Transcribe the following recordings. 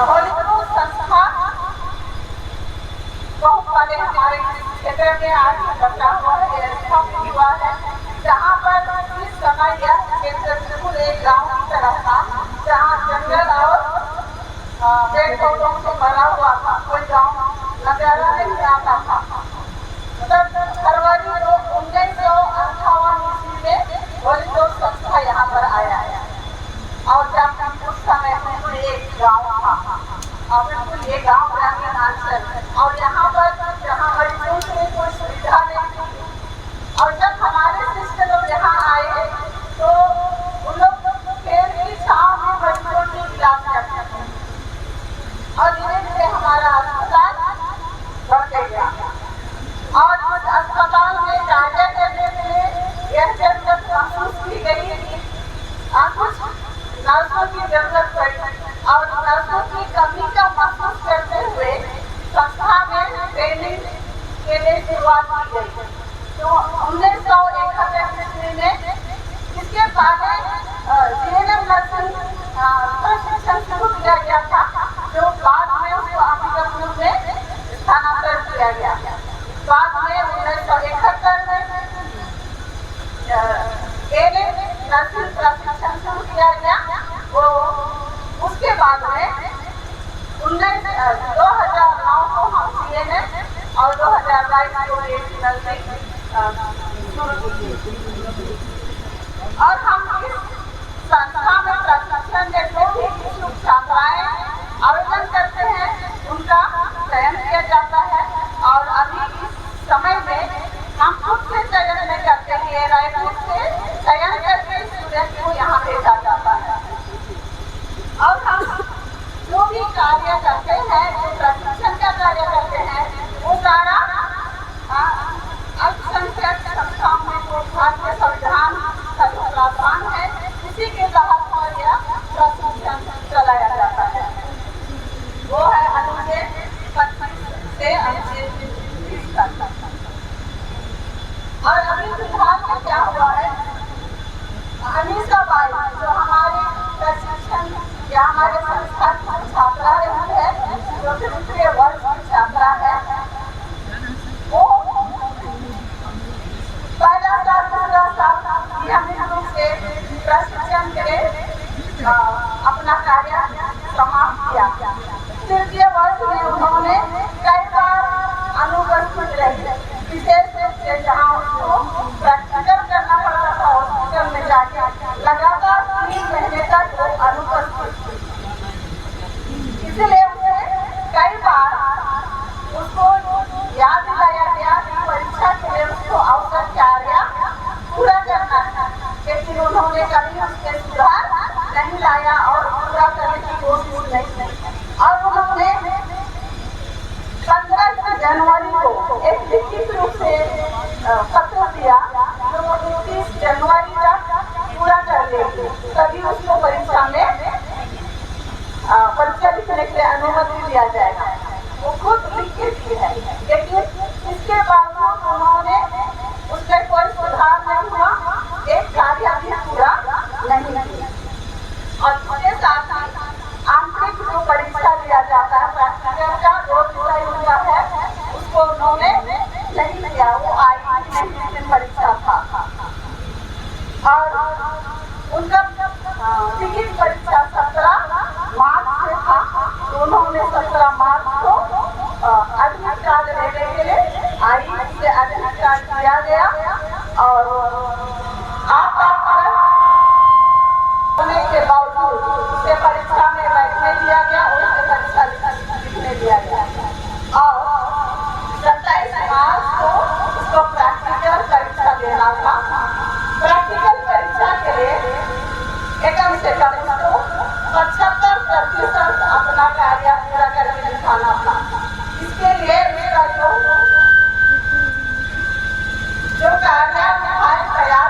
Holi cross संस्था बहुत बड़े हमारे क्षेत्र में आज बचा हुआ है, स्थापित हुआ है, जहाँ पर इस समय यह क्षेत्र बिल्कुल एक गांव की तरह था, जहाँ जंगल और पेड़ पौधों से भरा हुआ था, कोई गांव नजारा नहीं आता था। तब फरवरी 1958 ईस्वी में होली क्रॉस संस्था यहाँ पर आया है और जब उस समय बिल्कुल एक गांव था और बिल्कुल ये गांव ग्रामीण अंचल और यहाँ पर जहाँ मरीजों में कोई सुविधा नहीं थी और जब हमारे शिष्य लोग यहाँ आए तो उन लोग पेड़ की छांव में मरीजों की इलाज करते थे और धीरे धीरे हमारा अस्पताल बढ़ते गया और उस अस्पताल में कार्य करने के लिए यह जरूरत महसूस की गई थी कुछ नर्सों की जरूरत पड़ी और नर्सों की कमी का महसूस करते हुए संस्था में ट्रेनिंग के लिए शुरुआत की गई। तो 1971 ईस्वी में इसके पहले जीएनएम नर्सिंग प्रशिक्षण शुरू किया गया था, जो बाद में उसको अंबिकापुर में स्थानांतरित किया गया। बाद में 1971 में एएनएम नर्सिंग प्रशिक्षण शुरू किया गया। वो उसके बाद में 2009 को हम सीएनएम और 2022 को एएनएम नर्सिंग शुरू की और हम इस संस्था में प्रशिक्षण के जो भी इच्छुक छात्राएं आवेदन करते हैं उनका चयन किया जाता है और अभी इस समय में हम खुद से चयन नहीं करते हैं, रायपुर से चयन करके स्टूडेंट को यहाँ भेजा जाता है और हम जो भी कार्य करते हैं, जो प्रशिक्षण का कार्य करते हैं, वो सारा अल्पसंख्यक संस्थाओं में जो भारतीय संविधान का जो प्रावधान है इसी के तहत पर यह प्रशिक्षण चलाया जाता है। वो है अनुच्छेद 25 से अनुच्छेद 30 तक। और अभी फिलहाल में क्या हुआ है, अनीसा बाई जो हमारे प्रशिक्षण या हमारे संस्था की छात्रा रही है, जो दूसरे वर्ष की छात्रा है, वो पहला साल दूसरा साल नियमित रूप से प्रशिक्षण के अपना कार्य समाप्त किया। तृतीय वर्ष में उन्होंने कई बार अनुपस्थित रही, विशेष रूप से जहाँ उसको प्रैक्टिकल करना पड़ता था हॉस्पिटल में जाके, लगातार 3 महीने तक वो अनुपस्थित थी। इसलिए उसे कई बार उसको याद दिलाया गया कि परीक्षा के लिए उसको अवसर कार्य पूरा करना है, लेकिन उन्होंने कभी उसके सुधार नहीं लाया और पूरा करने की कोशिश नहीं की और उन्होंने 15 जनवरी को एक लिखित रूप से पत्र दिया जो 29 जनवरी तक पूरा कर लेगी, तभी उसको परीक्षा में परीक्षा लिखने के लिए अनुमति दिया जाएगा। वो खुद लिखित ही है, लेकिन इसके बावजूद उन्होंने उसमें कोई सुधार नहीं हुआ, एक कार्य भी पूरा नहीं किया और उसके साथ ही आंतरिक जो परीक्षा दिया जाता है प्रैक्टिकल का 2 विषय उनका है, उसको उन्होंने नहीं किया। वो आई परीक्षा था और उनका लिखित परीक्षा 17 मार्च से था, तो उन्होंने 17 मार्च को एडमिट कार्ड लेने के लिए आई से एडमिट कार्ड दिया गया और होने के बावजूद उसे परीक्षा में बैठने दिया गया और उसे परीक्षा लिखने दिया गया और 27 मार्च को उसको प्रैक्टिकल परीक्षा देना था। प्रैक्टिकल परीक्षा के लिए कम से कम उसको 75% अपना कार्य पूरा करके दिखाना था। इसके लिए उसका जो कार्य तैयार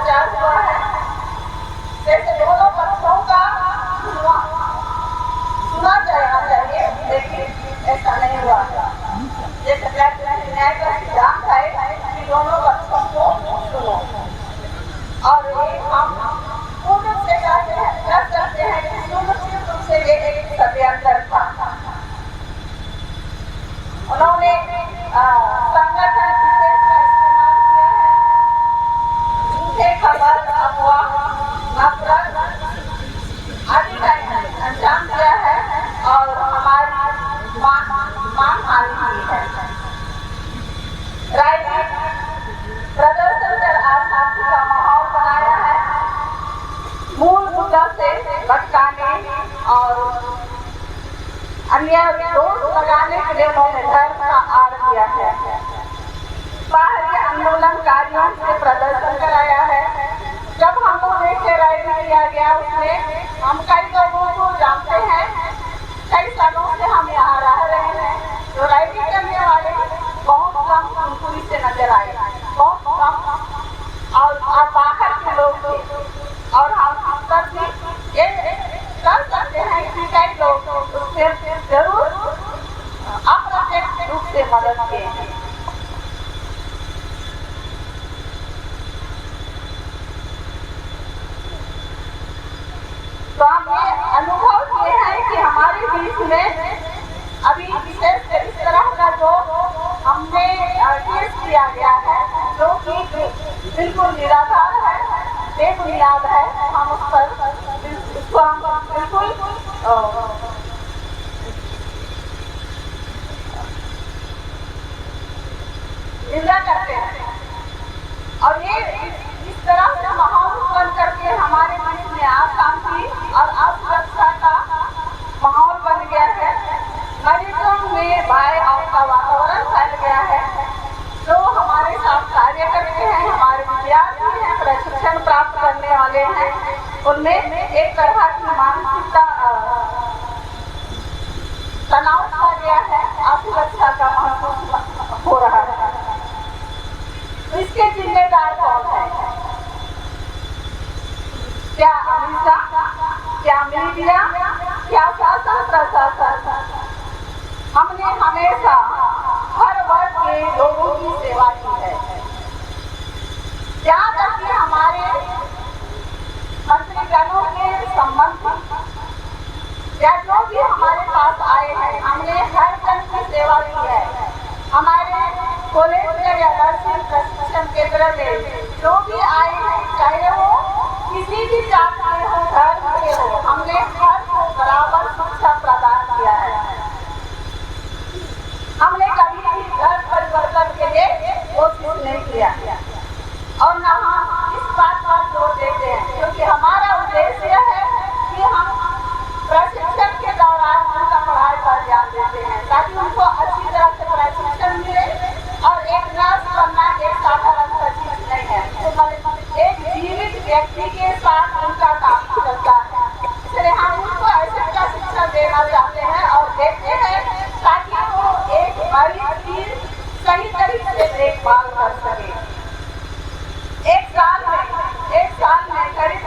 प्रचार हुआ है, जैसे दोनों पक्षों का सुना जाना चाहिए, लेकिन ऐसा नहीं हुआ। जैसे न्याय का सिद्धांत है कि दोनों पक्षों को सुनो, और ये हम पूर्ण से कह सकते हैं कि सुनिश्चित रूप से ये एक षड्यंत्र था। उन्होंने संगठन विशेष का इस्तेमाल किया है, झूठे खबर, अफवाह, नफरत आदि का अंजाम दिया है और हमारी मान हानि हुई है। राजनीतिक प्रदर्शन कर अशांति का माहौल बनाया है, मूल मुद्दा से भटकाने और अन्य दोष लगाने के लिए उन्होंने धर्म का आड़ दिया है। बाहरी आंदोलनकारियों से प्रदर्शन कराया है। जब हमको देखे रैली किया गया, उसमें हम कई लोगों को जानते हैं, कई सालों से हम यहाँ रह रहे हैं, तो रैली करने वाले बहुत कम पुलिस से नजर आए, बहुत कम, और बाहर के लोग थे। और हम सब भी ये कर सकते हैं कि कई लोग उससे जरूर अप्रत्यक्ष रूप से मदद किए हैं। तो हम ये अनुभव किए हैं कि हमारे बीच में अभी विशेष इस तरह का जो हमने केस किया गया है, जो कि बिल्कुल निराधार है, बेबुनियाद है, हम उस पर उसको हम बिल्कुल निंदा करते हैं। और ये इस तरह से माहौल उत्पन्न करके हमारे बीच में अशांति और असुरक्षा का माहौल बन गया है। मरीजों में भय और का वातावरण फैल गया है। जो हमारे साथ कार्य करते हैं, हमारे विद्यार्थी हैं, प्रशिक्षण प्राप्त करने वाले हैं, उनमें एक तरह की मानसिकता तनाव आ गया है, असुरक्षा का महसूस हो रहा है। इसके जिम्मेदार कौन है? क्या अमीषा, क्या मीडिया, क्या शासन प्रशासन? हमने हमेशा हर वर्ग के लोगों की सेवा की है। यहाँ तक कि हमारे मंत्रीगणों के संबंध या जो भी हमारे पास आए हैं, हमने हर जन की सेवा की है। हमारे कॉलेज में या नर्सिंग प्रशिक्षण केंद्र में जो भी आए हैं, चाहे वो किसी भी जात के हो, धर्म के हो, हमने हर को बराबर शिक्षा प्रदान किया है। हमने कभी भी धर्म परिवर्तन के लिए कोशिश नहीं किया और न हम इस बात पर जोर देते हैं, क्योंकि हमारा उद्देश्य है कि हम प्रशिक्षण के दौरान उनका पढ़ाई पर ध्यान देते हैं, ताकि उनको अच्छी तरह से प्रशिक्षण मिले। और एक नर्स बनना एक साधारण सा चीज नहीं है, तो एक जीवित व्यक्ति के साथ उनका काम चलता है। इसलिए हम उनको ऐसे का शिक्षा देना चाहते हैं और देते हैं, ताकि वो एक मरीज की सही तरीके से देखभाल कर सके। एक साल में करीब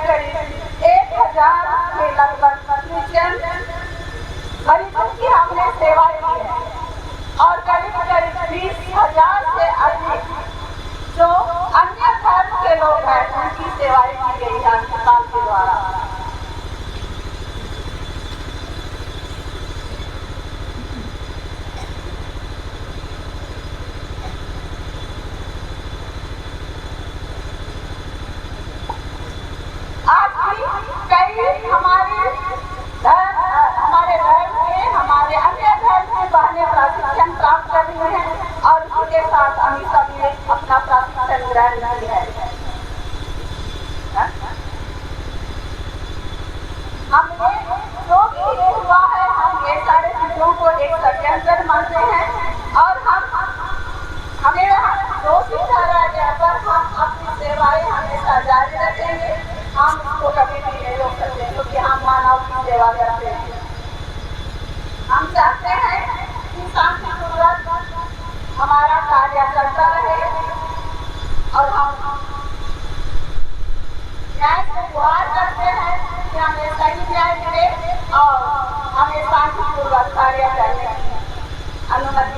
1000 के लगभग मरीजों की हमने सेवा की है और करीब 20,000 से अधिक जो अन्य धर्म के लोग हैं, उनकी सेवाएं की गई है अस्पताल के द्वारा। आज भी कई हमारे धर्म के, हमारे अन्य धर्म के बहनें प्रशिक्षण प्राप्त कर रही हैं और उसके साथ अमीषा भी अपना प्रशिक्षण ग्रहण किया है। हमने जो भी हुआ है, हम ये सारे चीजों को एक षड्यंत्र मानते हैं और हमें दोषी ठहराया गया पर हम अपनी सेवाएं हमेशा जारी रखेंगे। हम इसको कभी भी नहीं रोक सकते, क्योंकि हम मानव की सेवा करते हैं। हम चाहते हैं कि शांतिपूर्वक हमारा कार्य चलता रहे और हम गुहार करते हैं कि हमें सही न्याय मिले और हमें शांतिपूर्वक कार्य करने की अनुमति